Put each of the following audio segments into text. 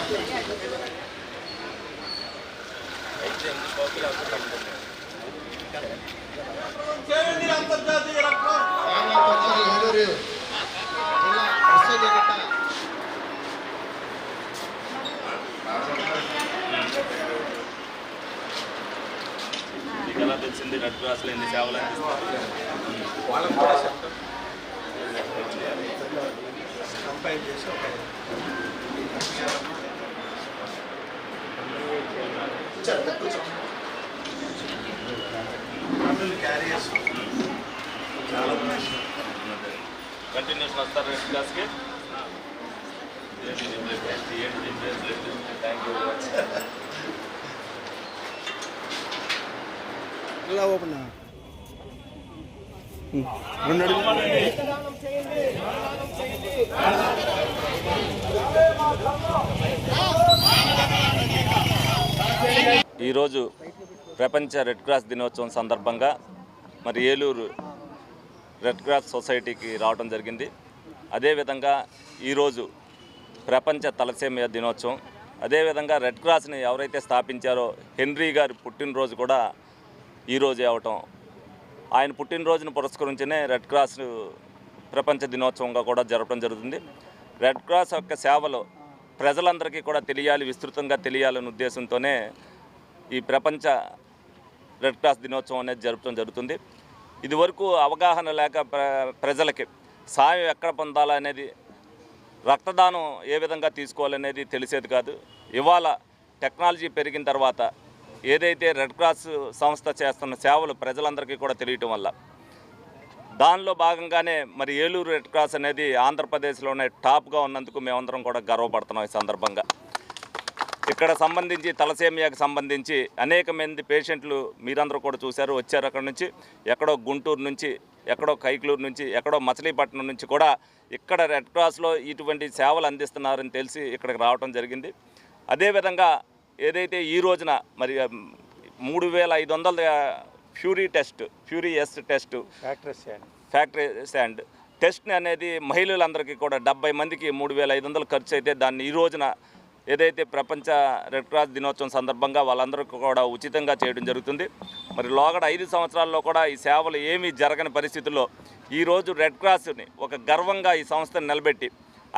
ఎలా తెలిసింది రెడ్ క్రాస్లో ఎన్ని సేవలు అందిస్తారు? చాలా కంటిన్యూషన్ వస్తారు రెడ్ క్లాస్కి. Thank you very much. ఇలా ఓపెన్ ఈరోజు ప్రపంచ రెడ్ క్రాస్ దినోత్సవం సందర్భంగా మరి ఏలూరు రెడ్ క్రాస్ సొసైటీకి రావడం జరిగింది. అదేవిధంగా ఈరోజు ప్రపంచ తలసేమియా దినోత్సవం. అదేవిధంగా రెడ్ క్రాస్ని ఎవరైతే స్థాపించారో హెన్రీ గారి పుట్టినరోజు కూడా ఈరోజే అవటం, ఆయన పుట్టినరోజును పురస్కరించనే రెడ్ క్రాస్ ప్రపంచ దినోత్సవంగా కూడా జరపడం జరుగుతుంది. రెడ్ క్రాస్ యొక్క సేవలు ప్రజలందరికీ కూడా తెలియాలి, విస్తృతంగా తెలియాలనే ఉద్దేశంతోనే ఈ ప్రపంచ రెడ్ క్రాస్ దినోత్సవం అనేది జరపడం జరుగుతుంది. ఇదివరకు అవగాహన లేక ప్రజలకి సాయం ఎక్కడ పొందాలనేది, రక్తదానం ఏ విధంగా తీసుకోవాలనేది తెలిసేది కాదు. ఇవాళ టెక్నాలజీ పెరిగిన తర్వాత ఏదైతే రెడ్ క్రాస్ సంస్థ చేస్తున్న సేవలు ప్రజలందరికీ కూడా తెలియటం వల్ల దానిలో భాగంగానే మరి ఏలూరు రెడ్ క్రాస్ అనేది ఆంధ్రప్రదేశ్లోనే టాప్గా ఉన్నందుకు మేమందరం కూడా గర్వపడుతున్నాం. ఈ సందర్భంగా ఇక్కడ సంబంధించి తలసేమియాకి సంబంధించి అనేక మంది పేషెంట్లు మీరందరూ కూడా చూశారు, వచ్చారు. అక్కడ నుంచి ఎక్కడో గుంటూరు నుంచి, ఎక్కడో కైక్లూరు నుంచి, ఎక్కడో మచిలీపట్నం నుంచి కూడా ఇక్కడ రెడ్ క్రాస్లో ఇటువంటి సేవలు అందిస్తున్నారని తెలిసి ఇక్కడికి రావడం జరిగింది. అదేవిధంగా ఏదైతే ఈ రోజున మరి 3500 ఫ్యూరీ ఎస్ టెస్ట్ ఫ్యాక్టరీ స్టాండ్ టెస్ట్ అనేది మహిళలందరికీ కూడా 70 మందికి 3500 ఖర్చు అయితే దాన్ని ఈ రోజున ఏదైతే ప్రపంచ రెడ్ క్రాస్ దినోత్సవం సందర్భంగా వాళ్ళందరికీ కూడా ఉచితంగా చేయడం జరుగుతుంది. మరి లోగడ 5 సంవత్సరాల్లో కూడా ఈ సేవలు ఏమీ జరగని పరిస్థితుల్లో ఈరోజు రెడ్ క్రాస్ని ఒక గర్వంగా ఈ సంస్థను నిలబెట్టి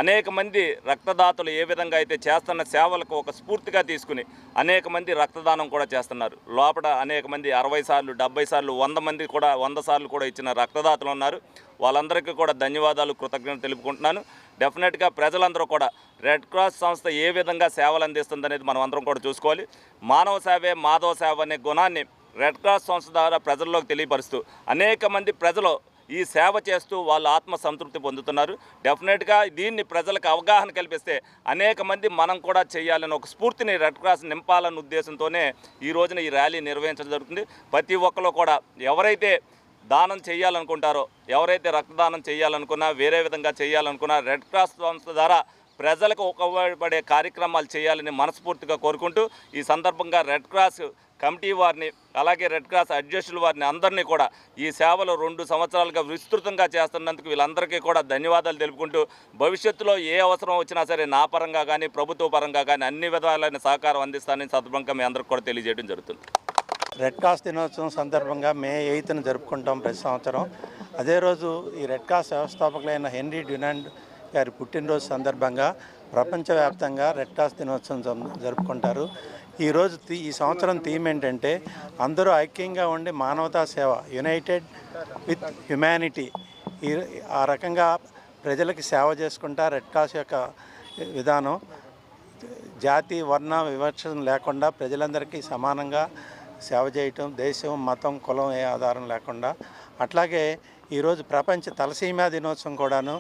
అనేక మంది రక్తదాతలు ఏ విధంగా అయితే చేస్తున్న సేవలకు ఒక స్ఫూర్తిగా తీసుకుని అనేక మంది రక్తదానం కూడా చేస్తున్నారు. లోపల అనేక మంది 60 సార్లు, 70 సార్లు, 100 మంది కూడా 100 సార్లు కూడా ఇచ్చిన రక్తదాతలు ఉన్నారు. వాళ్ళందరికీ కూడా ధన్యవాదాలు, కృతజ్ఞతలు తెలుపుకుంటున్నాను. డెఫినెట్గా ప్రజలందరూ కూడా రెడ్ క్రాస్ సంస్థ ఏ విధంగా సేవలు అందిస్తుంది అనేది మనం అందరం కూడా చూసుకోవాలి. మానవ సేవే మాధవ సేవ అనే గుణాన్ని రెడ్ క్రాస్ సంస్థ ద్వారా ప్రజల్లోకి తెలియపరుస్తూ అనేక మంది ప్రజలు ఈ సేవ చేస్తూ వాళ్ళు ఆత్మ సంతృప్తి పొందుతున్నారు. డెఫినెట్గా దీన్ని ప్రజలకు అవగాహన కల్పిస్తే అనేక మంది మనం కూడా చేయాలని ఒక స్ఫూర్తిని రెడ్ క్రాస్ నింపాలన్న ఉద్దేశంతోనే ఈ రోజున ఈ ర్యాలీ నిర్వహించడం జరుగుతుంది. ప్రతి ఒక్కరు కూడా ఎవరైతే దానం చేయాలనుకుంటారో, ఎవరైతే రక్తదానం చేయాలనుకున్నా, వేరే విధంగా చేయాలనుకున్నా రెడ్ క్రాస్ సంస్థ ద్వారా ప్రజలకు ఉపయోగపడే కార్యక్రమాలు చేయాలని మనస్ఫూర్తిగా కోరుకుంటూ ఈ సందర్భంగా రెడ్ క్రాస్ కమిటీ వారిని, అలాగే రెడ్ క్రాస్ అధ్యక్షుల వారిని అందరినీ కూడా ఈ సేవలు 2 సంవత్సరాలుగా విస్తృతంగా చేస్తున్నందుకు వీళ్ళందరికీ కూడా ధన్యవాదాలు తెలుపుకుంటూ భవిష్యత్తులో ఏ అవసరం వచ్చినా సరే నా పరంగా కానీ ప్రభుత్వ పరంగా కానీ అన్ని విధాలైన సహకారం అందిస్తానని సందర్భంగా మీ అందరికీ కూడా తెలియజేయడం జరుగుతుంది. రెడ్ క్రాస్ దినోత్సవం సందర్భంగా మే 8న జరుపుకుంటాం ప్రతి సంవత్సరం. అదే రోజు ఈ రెడ్ క్రాస్ వ్యవస్థాపకులైన హెన్రీ డ్యునాంట్ గారి పుట్టినరోజు సందర్భంగా ప్రపంచవ్యాప్తంగా రెడ్ క్రాస్ దినోత్సవం జరుపుకుంటారు. ఈ సంవత్సరం థీమ్ ఏంటంటే అందరూ ఐక్యంగా ఉండి మానవతా సేవ, యునైటెడ్ విత్ హ్యుమానిటీ. ఆ రకంగా ప్రజలకి సేవ చేసుకుంటా రెడ్ క్రాస్ యొక్క విధానం జాతి వర్ణ వివక్షణ లేకుండా ప్రజలందరికీ సమానంగా సేవ చేయటం, దేశం మతం కులం ఏ ఆధారం లేకుండా. అట్లాగే ఈరోజు ప్రపంచ తలసీమియా దినోత్సవం కూడాను.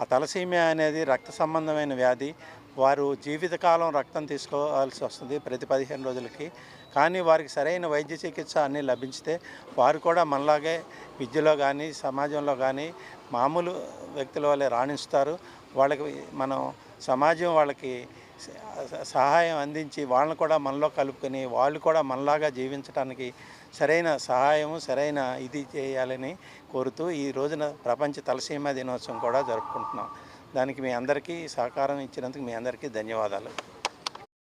ఆ తలసీమియా అనేది రక్త సంబంధమైన వ్యాధి. వారు జీవితకాలం రక్తం తీసుకోవాల్సి వస్తుంది ప్రతి 15 రోజులకి. కానీ వారికి సరైన వైద్య చికిత్స అన్నీ లభించితే వారు కూడా మనలాగే విద్యలో కానీ సమాజంలో కానీ మామూలు వ్యక్తుల వల్లే రాణిస్తారు. వాళ్ళకి మనం సమాజం వాళ్ళకి సహాయం అందించి వాళ్ళని కూడా మనలో కలుపుకొని వాళ్ళు కూడా మనలాగా జీవించడానికి సరైన సహాయము, సరైన ఇది చేయాలని కోరుతూ ఈ రోజున ప్రపంచ తలసీమియా దినోత్సవం కూడా జరుపుకుంటున్నాం. దానికి మీ అందరికీ సహకారం ఇచ్చినందుకు మీ అందరికీ ధన్యవాదాలు.